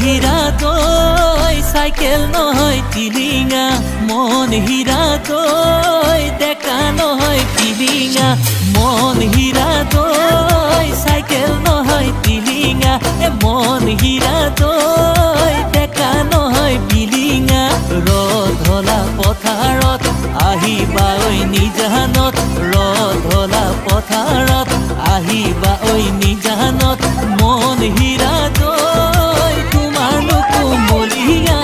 হীৰা তই চাইকেল নহয় টিলিঙা মন হীৰা তই ডেকা নহয় পিলিঙা মন হীৰা তই চাইকেল নহয় টিলিঙা মন হীৰা তই ডেকা নহয় পিলিঙা ৰধলা পথাৰত আহিবা ঐ নিজানত ৰধলা পথাৰত আহিবা ঐ নিজানত মন হীৰা তই তোমাৰনো কোমলীয়া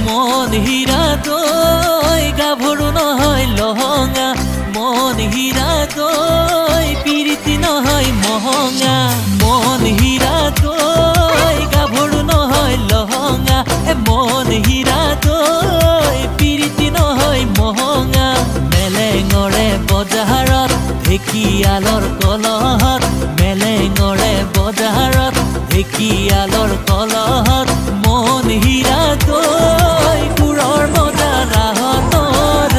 মন হীৰা তই গাভৰু নহয় লহঙা মন হীৰা তই পিৰিতি নহয় মহঙা মন হীৰা তই গাভৰু নহয় লহঙা মন হীৰা তই পিৰিতি নহয় মহঙা মেলেঙৰে বজাৰত ঢেকিয়ালৰ কলহত মেলেঙৰে বজাৰত ঢেকিয়ালৰ কলহত মন হীৰা তই গুৰৰ মজা ৰাহতৰ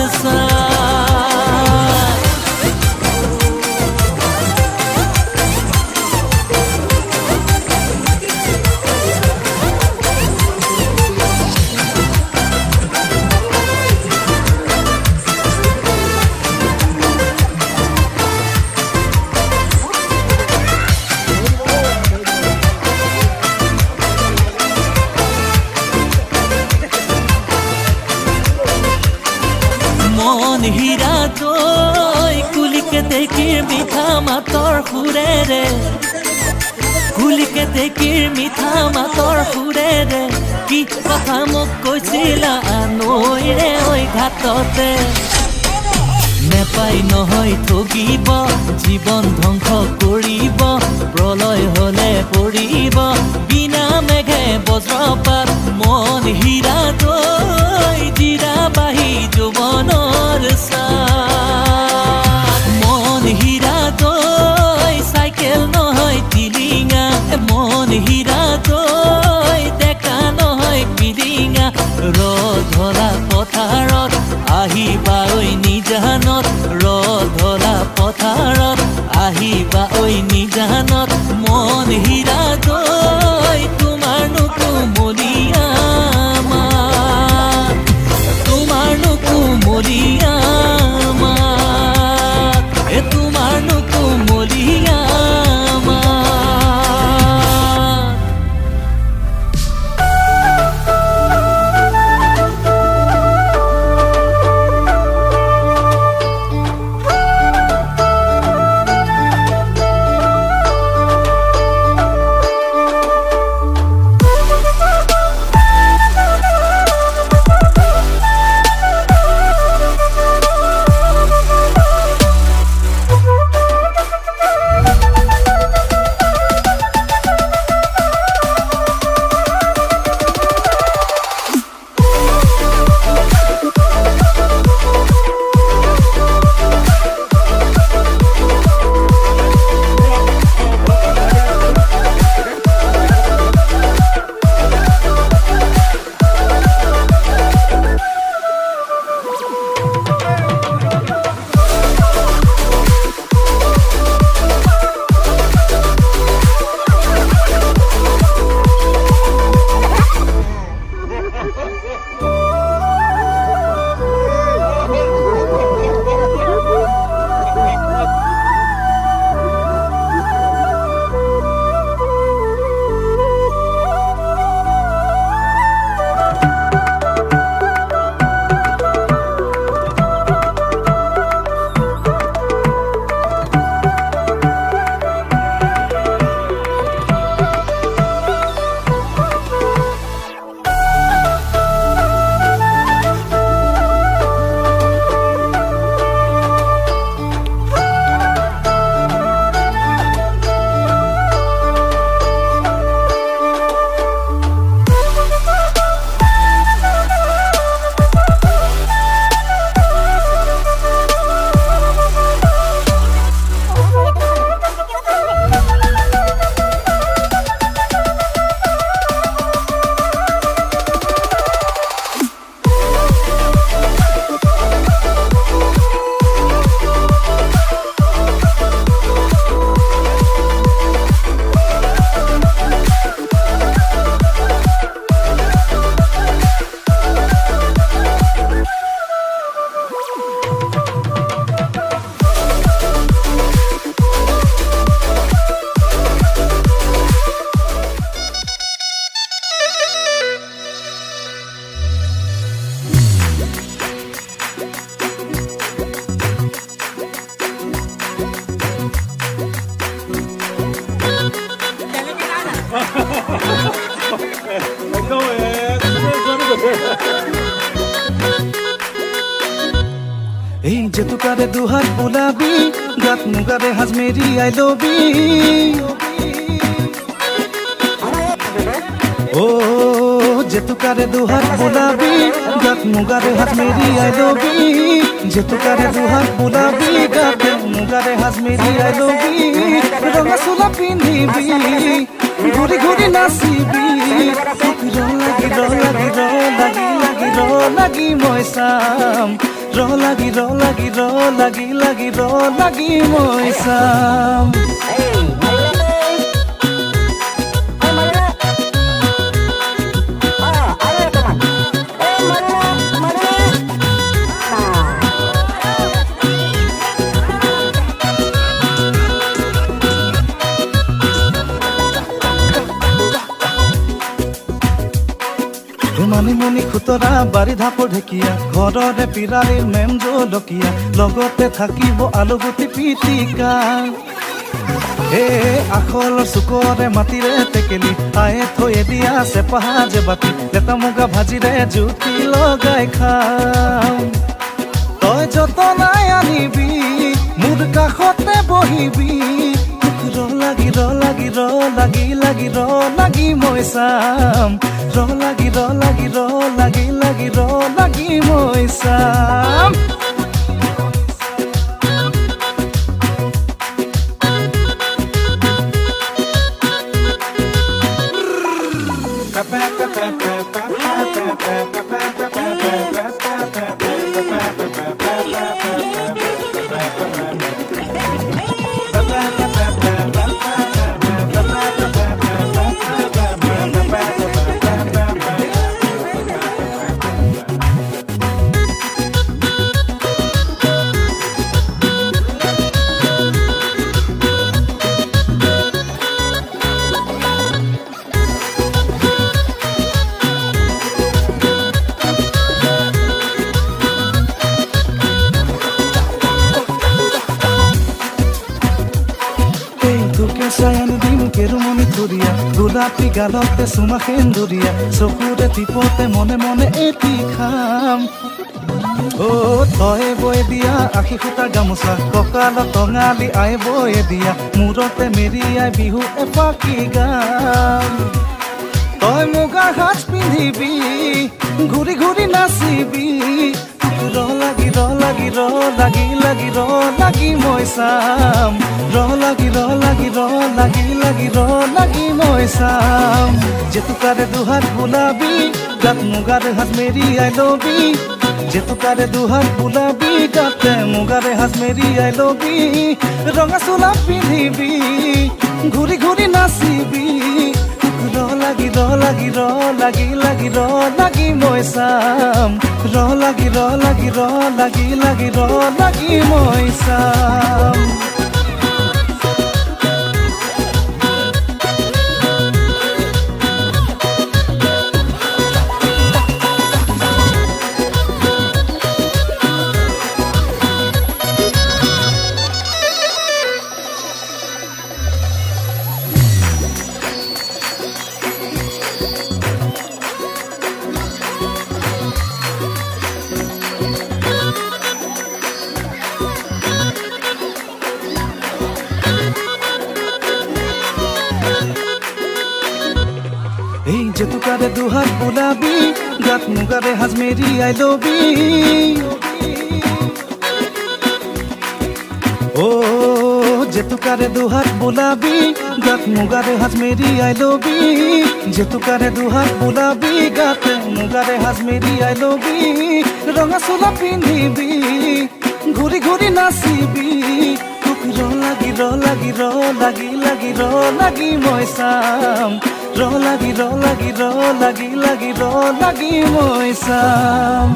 মন হীৰা তই কুলিকে দেখিৰ মিঠা মাতৰ সুৰেৰে কুলিকে দেখিৰ মিঠা মাতৰ সুৰেৰে কি কথা মোক কৈছিলা নৈৰে ঐ ঘাটতে নেপাই নহয় ঠগিব জীৱন ধ্বংস কৰিব প্ৰলয় হলে পৰিব বিনা মেঘে বজ্ৰপাত মন হীৰা তই জিৰা বাহি যৌৱনৰ চাত মন হীৰা তই চাইকেল নহয় টিলিঙা মন হীৰা তই ডেকা নহয় পিলিঙা ৰধলা পথাৰত আহিবা ঐ নিজানত ৰধলা পথাৰত আহিবা ঐ নিজানত মন হীৰা তই তোমাৰনো কোমলীয়া মাত তোমাৰনো কোমলীয়া মাত তোমাৰনো কোমলীয়া জেতুকারে দুহাত বোলাবি গাত মুগারে হাজ মেরি আই লবি ও জেতুকারে দুহাত বোলাবি গাত মুগারে হাজ মেরি আই লবি জেতুকারে দুহাত বোলাবি গাত মুগারে হাজ মেরি আই লবি রঙা চোলা পিন্ধিবি ঘুরি ঘুরি নাচিবি লাগি মই চাম লাগি মই চাম মানিমুনি খুতৰা বাৰী ধাপৰ ঢেকীয়া ঘৰৰে পিৰাৰী মেম জলকীয়া লগতে থাকিব আলুগুটি পিটিকা হে আখলৰ চুকৰে মাটিৰে টেকেলি আয়ে থৈ দিয়া চেপাহা যে বাতি লেটা মুগা ভাজিৰে জুতি লগাই খাম তই যতনাই আনিবি মোৰ কাষতে বহিবি লাগি মই চাম লাগি মই চাম সায়ন দিন কেৰুমণি ধুৰীয়া গোলাপী গালতে চুমা সেন্দুৰীয়া চকুৰে টিপতে মনে মনে এটি খাম অ তই বৈ দিয়া আশী সূতাৰ গামোচা কঁকালত টঙালি আই বৈ দিয়া মূৰতে মেৰিয়াই বিহু এপাকি গাম তই মুগাৰ সাজ পিন্ধিবি ঘূৰি ঘূৰি নাচিবি লাগি মই চাম লাগি মই চাম জেতুকারে দুহাত বোলাবি গাত মুগারে হাজ মেরি আই লবি জেতুকারে দুহাত বোলাবি গাতে মুগারে হাজ মেরি আই লবি রঙা চোলা পিন্ধিবি ঘূৰি ঘূৰি নাচিবি লাগি মই চাম লাগি মই চাম এই জেতুকারে দুহাত বোলাবি গাত মুগারে হাজ মেরি আই লবি ও জেতুকারে দুহাত বোলাবি গাত মুগারে হাজ মেরি আই লবি জেতুকারে দুহাত বোলাবি গাত মুগারে হাজ মেরি আই লবি রঙা চোলা পিন্ধিবি ঘূৰি ঘূৰি নাচিবি লাগি মই চাম লাগি মই চাম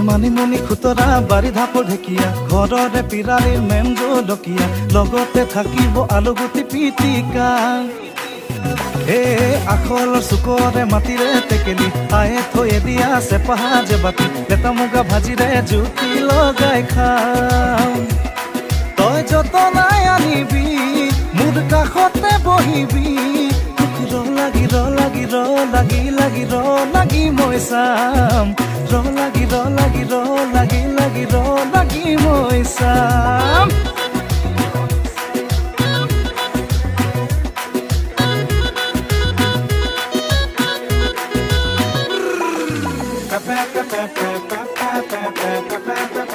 মানিমুনি খুতৰা বাৰী ধাপৰ ঢেকীয়া ঘৰৰে পিৰাৰী মেম জলকীয়া লগতে থাকিব আলুগুটি পিটিকা আখলৰ চুকৰে মাটিৰে টেকেলি আয়ে থৈ দিয়া চেপা যে বাতি লেটা মুগা ভাজিৰে জুতি লগাই খাম তই যতনাই আনিবি মোৰ কাষতে বহিবি লাগি মই চাম লাগি মই চাম pa pa pa pa pa pa pa pa pa pa